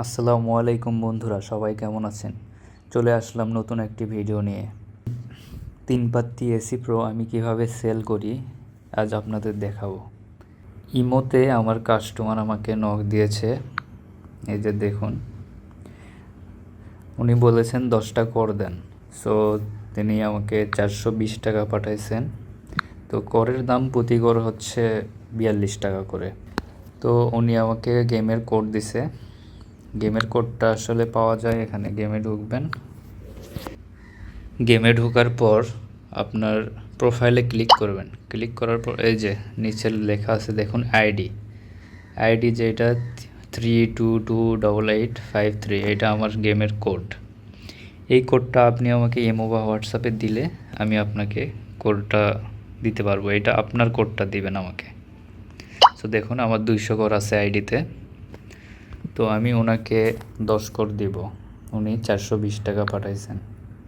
আসসালামু আলাইকুম বন্ধুরা, সবাই কেমন আছেন? চলে আসলাম নতুন একটি ভিডিও নিয়ে। 3 পাত্তি এসি প্রো আমি কিভাবে সেল করি আজ আপনাদের দেখাবো। ইমোতে আমার কাস্টমার আমাকে নক দিয়েছে, এই যে দেখুন, উনি বলেছেন 10টা কর দেন। সো তিনি আমাকে 420 টাকা পাঠাইছেন। তো করের দাম প্রতি কর হচ্ছে 42 টাকা করে। তো উনি আমাকে গেমের কোড দিছে। গেমের কোডটা আসলে পাওয়া যায় এখানে। গেমে ঢুকবেন, গেমে ঢোকার পর আপনার প্রোফাইলে ক্লিক করবেন। ক্লিক করার পর এই যে নিচে লেখা আছে দেখুন আইডি যেটা 322853, এটা আমার গেমের কোড। এই কোডটা আপনি আমাকে ইমো বা হোয়াটসঅ্যাপে দিলে আমি আপনাকে কোডটা দিতে পারবো। এটা আপনার কোডটা দিবেন আমাকে। সো দেখুন আমার 200 কোড আছে আইডিতে। তো আমি ওনাকে 10 কোড দিব। উনি 420 টাকা পাঠাইছেন।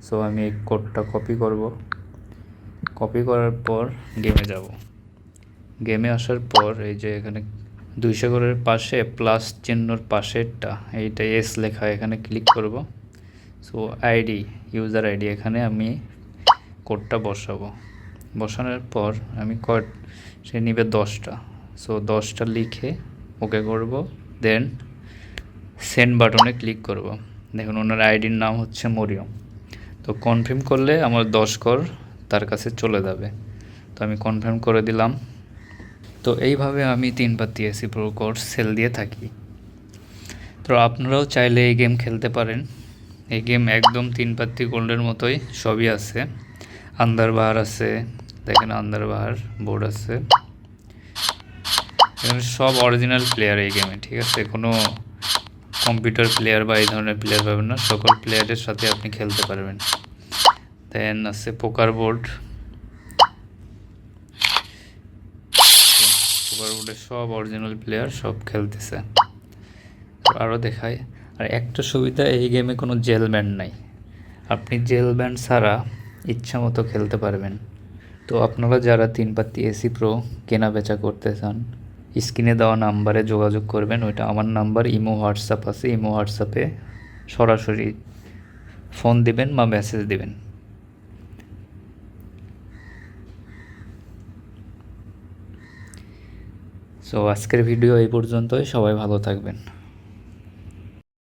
সো আমি এই কোডটা কপি করব। কপি করার পর গেমে যাব। গেমে আসার পর এই যে এখানে 200 কোডের পাশে প্লাস চিহ্নর পাশেরটা এইটা এস লেখা, এখানে ক্লিক করব। সো ইউজার আইডি এখানে আমি কোডটা বসাবো। বসানোর পর আমি কোড সে নিবে 10টা। সো 10টা লিখে ওকে করব, দেন সেন্ড বাটনে ক্লিক করব। দেখুন ওনার আইডির নাম হচ্ছে মরিয়ম। তো কনফার্ম করলে আমার 10 কর তার কাছে চলে যাবে। তো আমি কনফার্ম করে দিলাম। তো এইভাবে আমি 3 পাত্তি এসি প্রো কোর্স সেল দিয়ে থাকি। তো আপনারাও চাইলে এই গেম খেলতে পারেন। এই গেম একদম 3 পাত্তি গোল্ডের মতোই, সবই আছে। আন্দারবাহার আছে, দেখেন আন্দারবাহার বোর্ড আছে। এখানে সব অরিজিনাল প্লেয়ার এই গেমে, ঠিক আছে? কোনো কম্পিউটার প্লেয়ার বা এই ধরনের প্লেয়ার পাবেন না। সকল প্লেয়ারের সাথে আপনি খেলতে পারবেন। দেন আছে পোকার বোর্ড। পোকার বোর্ডে সব অরিজিনাল প্লেয়ার সব খেলতেছে। আরও দেখায়। আর একটা সুবিধা, এই গেমে কোনো জেল ব্যান্ড নাই। আপনি জেল ব্যান্ড ছাড়া ইচ্ছা মতো খেলতে পারবেন। তো আপনারা যারা 3 পাত্তি এসি প্রো কেনা বেচা করতে চান, স্ক্রিনে দেওয়া নাম্বারে যোগাযোগ করবেন। ওইটা আমার নাম্বার। ইমো হোয়াটসঅ্যাপ আছে, ইমো হোয়াটসঅ্যাপে সরাসরি ফোন দিবেন বা মেসেজ দিবেন। সো আজকের ভিডিও এই পর্যন্তই। সবাই ভালো থাকবেন।